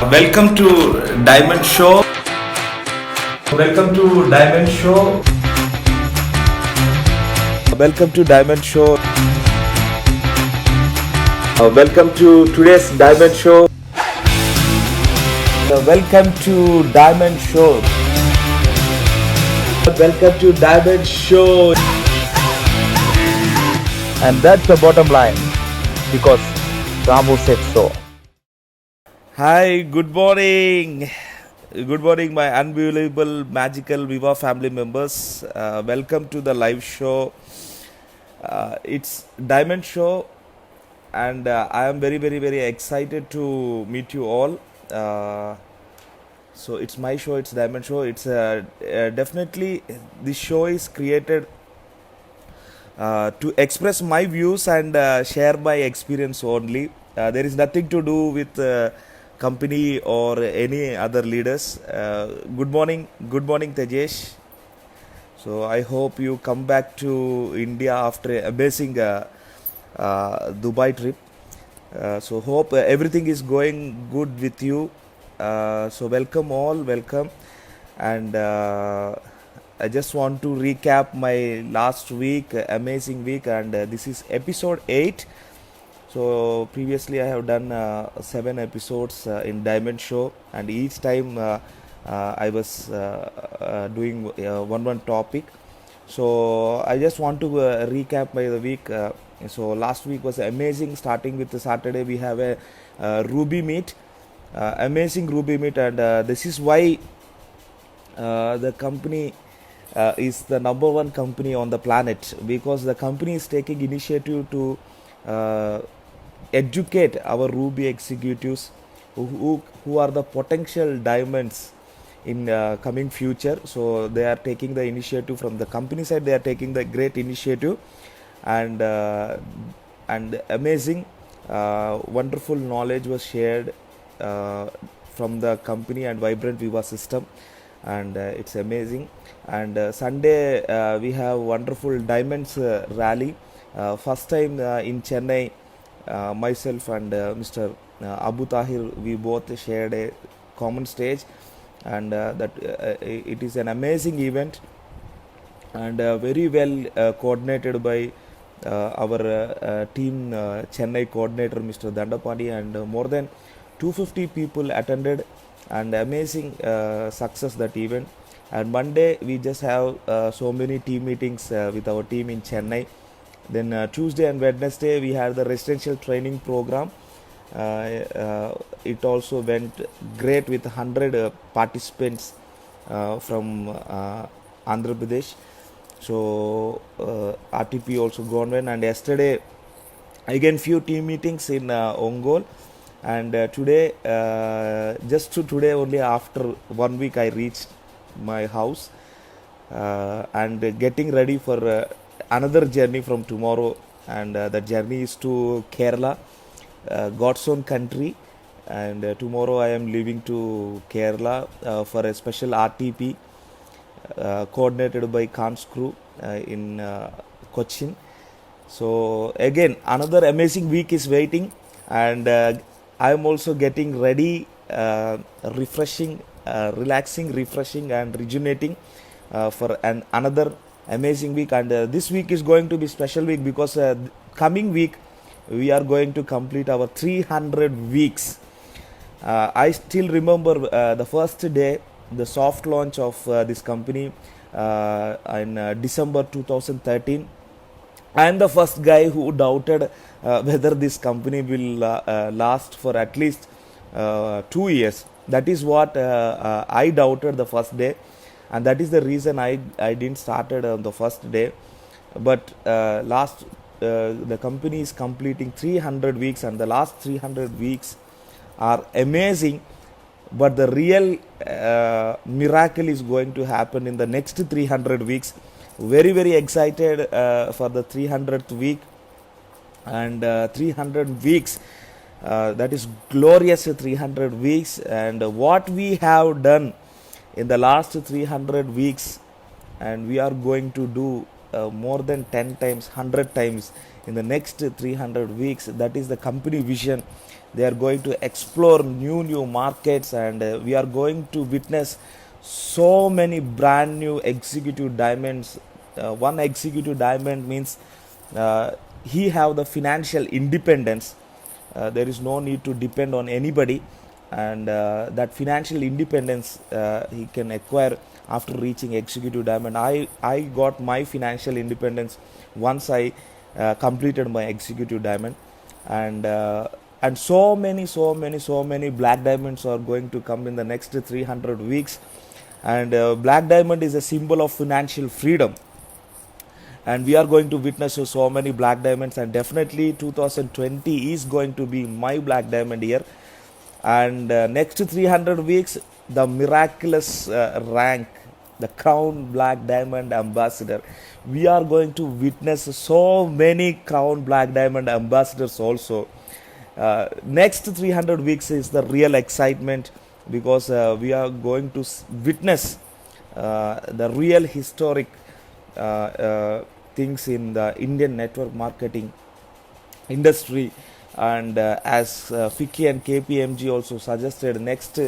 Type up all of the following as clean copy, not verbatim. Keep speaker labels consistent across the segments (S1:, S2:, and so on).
S1: Welcome to Diamond Show. Welcome to Diamond Show. Welcome to Diamond Show. Welcome to today's Diamond Show. Welcome to Diamond Show. Welcome to Diamond Show. And that's the bottom line because Ramu said so. Hi, good morning. Good morning, my unbelievable, magical Viva family members. Welcome to the live show. It's Diamond Show, and I am very, very, very excited to meet you all. So it's my show. It's Diamond Show. It's definitely this show is created to express my views and share my experience only. There is nothing to do with company or any other leaders. Good morning, Tejesh. So I hope you come back to India after a amazing Dubai trip. So hope everything is going good with you. So welcome all, welcome. And I just want to recap my last week, amazing week, and this is episode 8. So previously I have done 7 episodes in Diamond Show, and each time I was doing one topic. So I just want to recap my week. So last week was amazing. Starting with the Saturday, we have a Ruby meet, amazing Ruby meet, and this is why the company is the number one company on the planet, because the company is taking initiative to educate our Ruby executives who are the potential diamonds in coming future. So they are taking the initiative from the company side. They are taking the great initiative, and amazing, wonderful knowledge was shared from the company and Vibrant Viva system, and it's amazing. And Sunday we have wonderful diamonds rally. First time in Chennai, myself and Mr. Abu Tahir, we both shared a common stage, and that it is an amazing event, and very well coordinated by our team Chennai coordinator Mr. Dandapani, and more than 250 people attended, and amazing success that event. And Monday we just have so many team meetings with our team in Chennai. Then Tuesday and Wednesday we had the residential training program. It also went great with 100 participants from Andhra Pradesh. So RTP also gone well. And yesterday again few team meetings in Ongole. And today, just to today only, after 1 week I reached my house, and getting ready for another journey from tomorrow. And that journey is to Kerala, God's own country. And tomorrow I am leaving to Kerala for a special RTP coordinated by Khan's crew in Cochin. So again another amazing week is waiting, and I am also getting ready, refreshing, relaxing, refreshing, and rejuvenating for another amazing week. And this week is going to be special week because coming week we are going to complete our 300 weeks. I still remember the first day, the soft launch of this company in December 2013. I am the first guy who doubted whether this company will last for at least 2 years. That is what I doubted the first day, and that is the reason I didn't started on the first day. But the company is completing 300 weeks, and the last 300 weeks are amazing. But the real miracle is going to happen in the next 300 weeks. Very, very excited for the 300th week, and 300 weeks, that is glorious 300 weeks. And what we have done in the last 300 weeks, and we are going to do more than 10 times, 100 times in the next 300 weeks. That is the company vision. They are going to explore new markets, and we are going to witness so many brand new executive diamonds. One executive diamond means uh, he have the financial independence. There is no need to depend on anybody, and that financial independence he can acquire after reaching executive diamond. I got my financial independence once I completed my executive diamond, and so many black diamonds are going to come in the next 300 weeks. And black diamond is a symbol of financial freedom, and we are going to witness so many black diamonds, and definitely 2020 is going to be my black diamond year. And next 300 weeks, the miraculous rank, the crown black diamond ambassador, we are going to witness so many crown black diamond ambassadors also. Next 300 weeks is the real excitement, because we are going to witness the real historic things in the Indian network marketing industry. And as FICCI and KPMG also suggested, next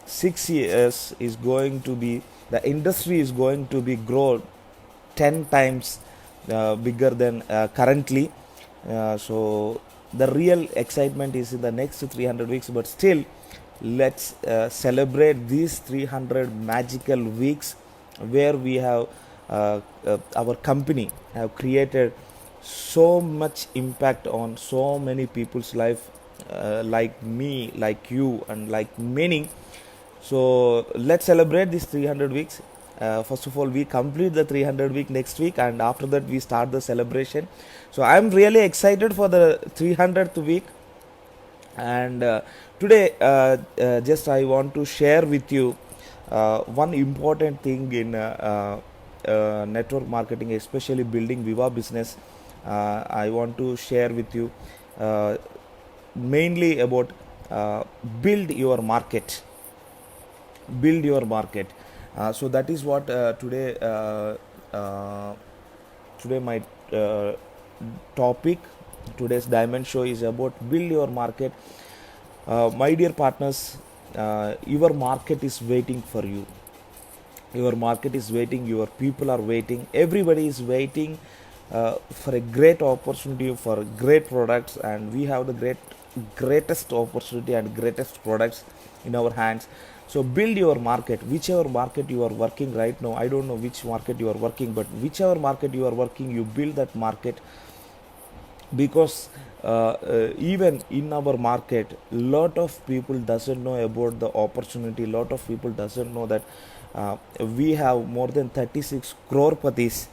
S1: 6 years is going to be, the industry is going to be grow 10 times bigger than currently. So the real excitement is in the next 300 weeks, but still let's celebrate these 300 magical weeks, where we have our company have created so much impact on so many people's life, like me, like you, and like many. So let's celebrate these 300 weeks. First of all, we complete the 300 week next week, and after that we start the celebration. So I'm really excited for the 300th week. And today just I want to share with you one important thing in network marketing, especially building Viva business. I want to share with you uh, mainly about build your market. Build your market. So that is what today my uh, topic, today's diamond show is about. Build your market. My dear partners, your market is waiting for you. Your market is waiting, your people are waiting, everybody is waiting for a great opportunity, for great products, and we have the greatest opportunity and greatest products in our hands. So build your market. Whichever market you are working right now, I don't know which market you are working, but whichever market you are working, you build that market. Because even in our market, lot of people doesn't know about the opportunity. Lot of people doesn't know that we have more than 36 crore patis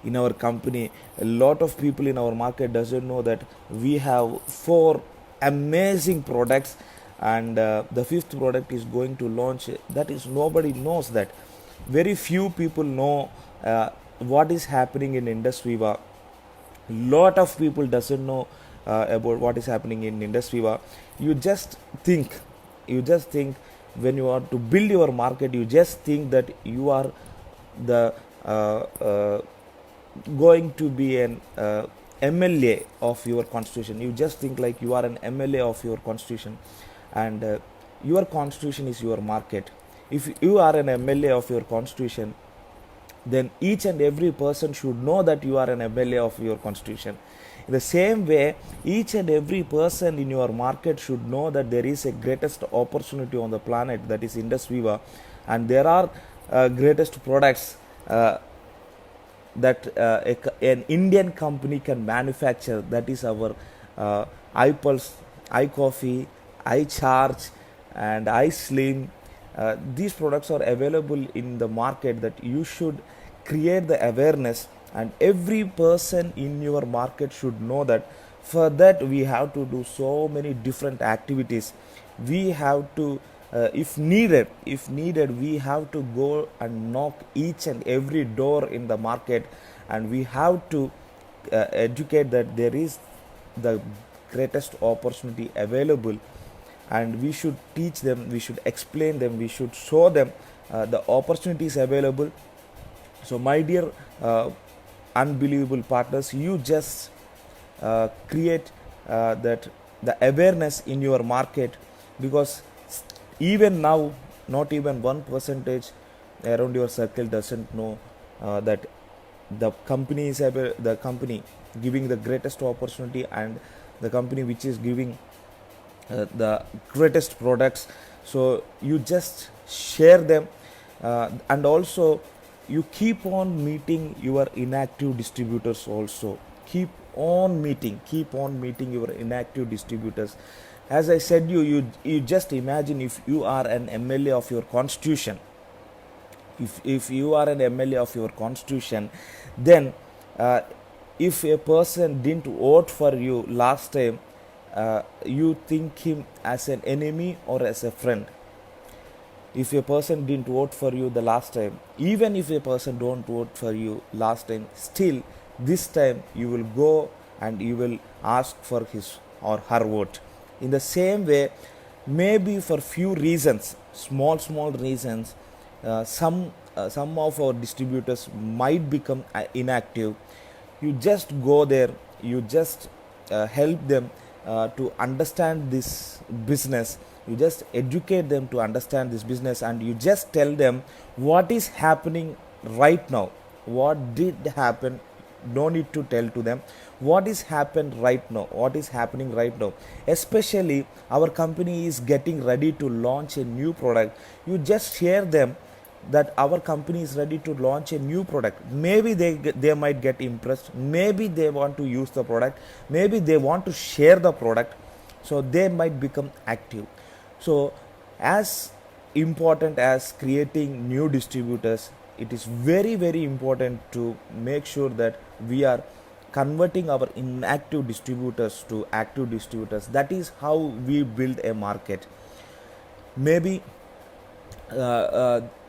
S1: in our company. A lot of people in our market doesn't know that we have four amazing products, and the fifth product is going to launch. That is, nobody knows that. Very few people know what is happening in industry. Lot of people doesn't know about what is happening in industry. You just think you just think when you want to build your market, you just think that you are the going to be an MLA of your constitution. You just think like you are an MLA of your constitution, and your constitution is your market. If you are an MLA of your constitution, then each and every person should know that you are an MLA of your constitution. In the same way, each and every person in your market should know that there is a greatest opportunity on the planet, that is Indus Viva, and there are greatest products that an Indian company can manufacture. That is our iPulse, iCoffee, iCharge, and iSlim. These products are available in the market, that you should create the awareness, and every person in your market should know that. For that, we have to do so many different activities. We have to if needed, we have to go and knock each and every door in the market, and we have to educate that there is the greatest opportunity available, and we should teach them, we should explain them, we should show them the opportunities available. So my dear unbelievable partners. You just create that the awareness in your market, because even now not even 1% around your circle doesn't know that the company is the company giving the greatest opportunity, and the company which is giving the greatest products. So you just share them, and also you keep on meeting your inactive distributors also. Keep on meeting your inactive distributors. As I said, you just imagine, if you are an MLA of your constitution, if you are an MLA of your constitution, then if a person didn't vote for you last time, you think him as an enemy or as a friend. If a person didn't vote for you the last time, even if a person don't vote for you last time, still this time you will go and you will ask for his or her vote. In the same way, maybe for few reasons, small reasons, some of our distributors might become inactive. You just go there, you just help them to understand this business, you just educate them to understand this business, and you just tell them what is happening right now, what did happen. No need to tell to them what is happened right now, what is happening right now. Especially our company is getting ready to launch a new product, you just share them that our company is ready to launch a new product. Maybe they might get impressed, maybe they want to use the product, maybe they want to share the product, so they might become active. So as important as creating new distributors, it is very important to make sure that we are converting our inactive distributors to active distributors. That is how we build a market. Maybe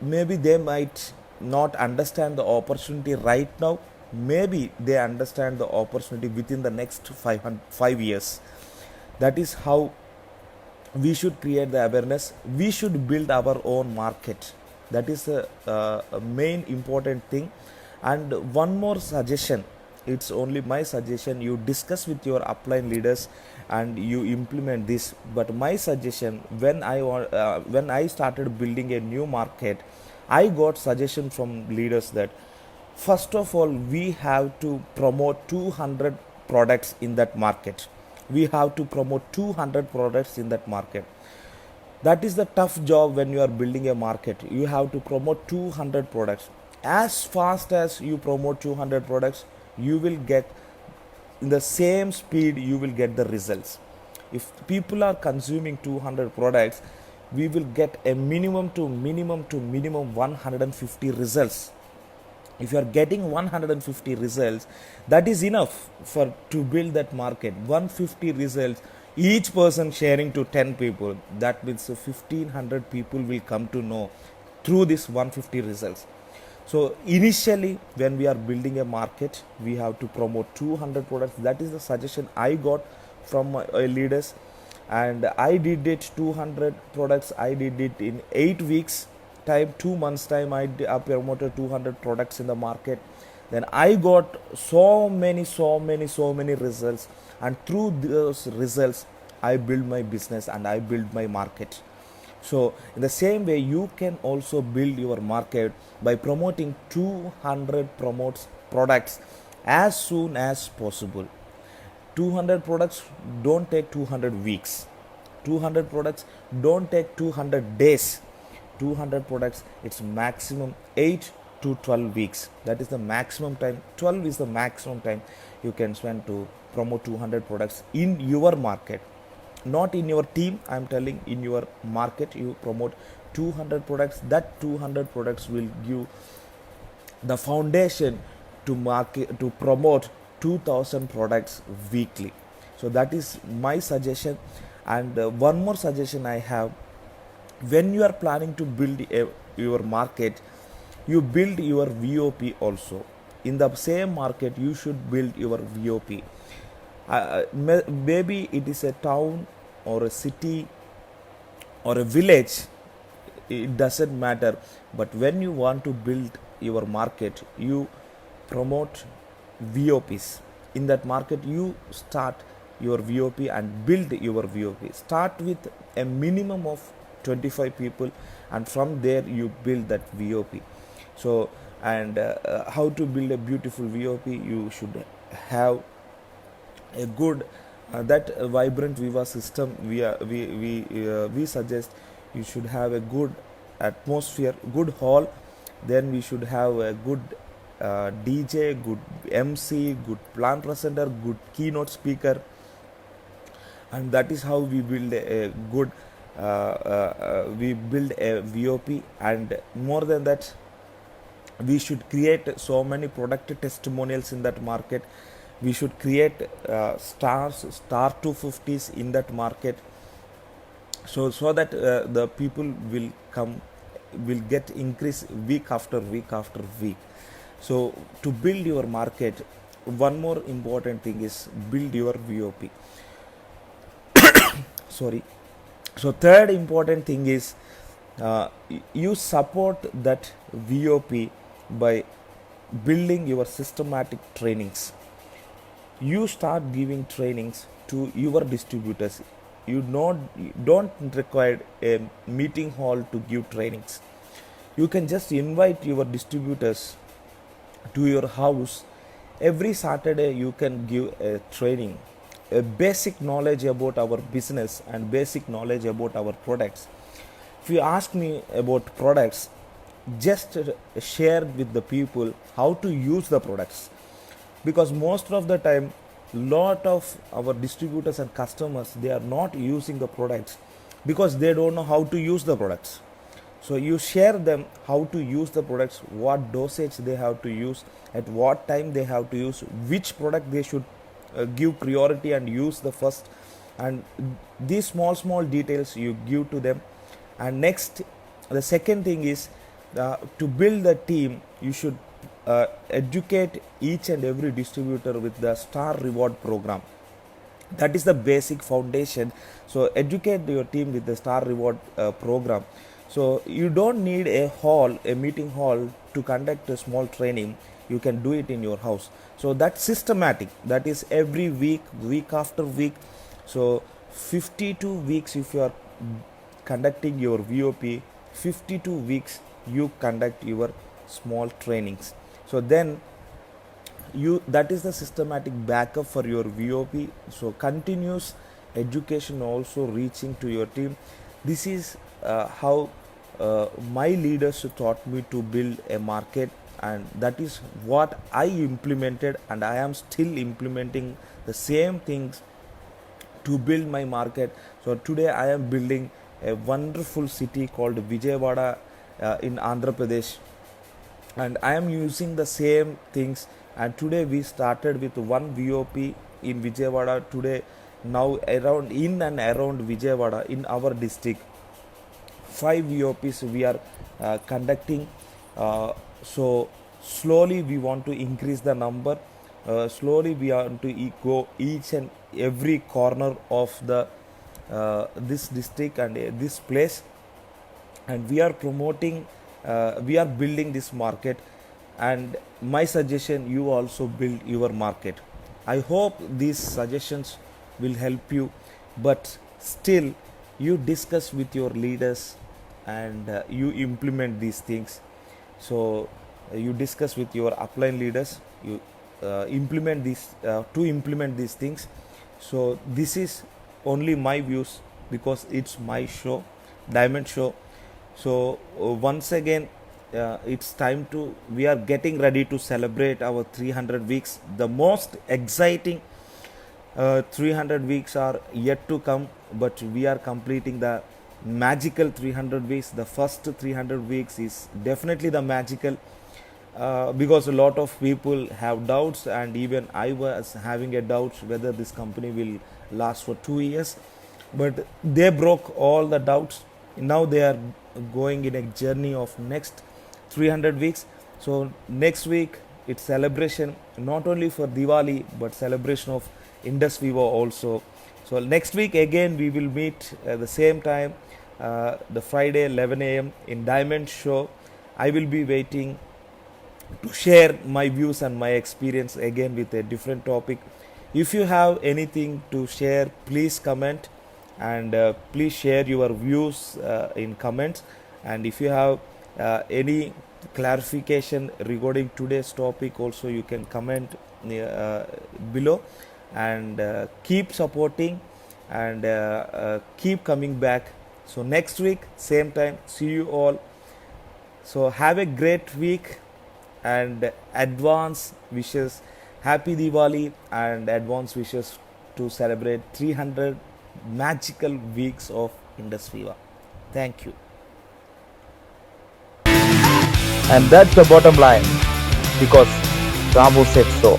S1: maybe they might not understand the opportunity right now, maybe they understand the opportunity within the next 5 years. That is how we should create the awareness, we should build our own market. That is a main important thing. And one more suggestion, it's only my suggestion, you discuss with your upline leaders and you implement this. But my suggestion, when I started building a new market, I got suggestion from leaders that first of all we have to promote 200 products in that market. We have to promote 200 products in that market. That is the tough job. When you are building a market, you have to promote 200 products. As fast as you promote 200 products, you will get, in the same speed you will get the results. If people are consuming 200 products, we will get a minimum 150 results. If you are getting 150 results, that is enough for to build that market. 150 results, each person sharing to 10 people, that means 1500 people will come to know through this 150 results. So initially when we are building a market, we have to promote 200 products. That is the suggestion I got from my leaders, and I did it. 200 products I did it in 8 weeks time, 2 months time. I promoted 200 products in the market. Then I got so many results, and through those results I build my business and I build my market. So in the same way, you can also build your market by promoting 200 products as soon as possible. 200 products don't take 200 weeks. 200 products don't take 200 days. 200 products, it's maximum 8 to 12 weeks. That is the maximum time. 12 is the maximum time you can spend to promote 200 products in your market. Not in your team, I am telling, in your market you promote 200 products. That 200 products will give the foundation to market, to promote 2000 products weekly. So that is my suggestion. And one more suggestion I have, when you are planning to build your market, you build your VOP also. In the same market you should build your VOP. Maybe it is a town or a city or a village, it doesn't matter. But when you want to build your market, you promote VOPs. In that market, you start your VOP and build your VOP. Start with a minimum of 25 people, and from there you build that VOP. So, and how to build a beautiful VOP? You should have a good that vibrant Viva system. We suggest you should have a good atmosphere, good hall. Then we should have a good DJ, good MC, good plant presenter, good keynote speaker, and that is how we build a good we build a VOP. And more than that, we should create so many product testimonials in that market. We should create star 250s in that market, so that the people will get increase week after week after week. So to build your market, one more important thing is build your VOP. Sorry. So third important thing is you support that VOP by building your systematic trainings. You start giving trainings to your distributors. You don't require a meeting hall to give trainings. You can just invite your distributors to your house. Every Saturday you can give a training, a basic knowledge about our business and basic knowledge about our products. If you ask me about products, just share with the people how to use the products, because most of the time lot of our distributors and customers, they are not using the products because they don't know how to use the products. So you share them how to use the products, what dosage they have to use, at what time they have to use, which product they should give priority and use the first, and these small details you give to them. And next, the second thing is to build the team, you should educate each and every distributor with the star reward program. That is the basic foundation. So educate your team with the star reward program. So you don't need a hall, a meeting hall, to conduct a small training. You can do it in your house. So that's systematic. That is every week, week after week. So 52 weeks if you are conducting your VOP, 52 weeks you conduct your small trainings. So then that is the systematic backup for your VOP. So continuous education also reaching to your team. This is how my leaders taught me to build a market, and that is what I implemented, and I am still implementing the same things to build my market. So today I am building a wonderful city called Vijayawada in Andhra Pradesh, and I am using the same things. And today we started with one VOP in Vijayawada. Today, now around in and around Vijayawada in our district, 5 VOPs we are conducting. So slowly we want to increase the number. Slowly we want to go each and every corner of the this district and this place, and we are promoting, we are building this market. And my suggestion, you also build your market. I hope these suggestions will help you, but still you discuss with your leaders and you implement these things. So you discuss with your upline leaders, you implement these to implement these things. So this is only my views, because it's my show, Diamond Show. So once again, it's time to, we are getting ready to celebrate our 300 weeks. The most exciting 300 weeks are yet to come, but we are completing the magical 300 weeks. The first 300 weeks is definitely the magical, because a lot of people have doubts, and even I was having a doubt whether this company will last for 2 years, but they broke all the doubts. Now they are going in a journey of next 300 weeks. So next week it's celebration, not only for Diwali but celebration of Indus Vivo also. So next week again we will meet at the same time, the Friday 11 a.m. in Diamond Show. I will be waiting to share my views and my experience again with a different topic. If you have anything to share, please comment, and please share your views in comments. And if you have any clarification regarding today's topic, also you can comment below. And keep supporting, and keep coming back. So next week same time, see you all. So have a great week, and advance wishes, happy Diwali, and advance wishes to celebrate 300 magical weeks of Indus Viva. Thank you.
S2: And that's the bottom line, because Ramu said so.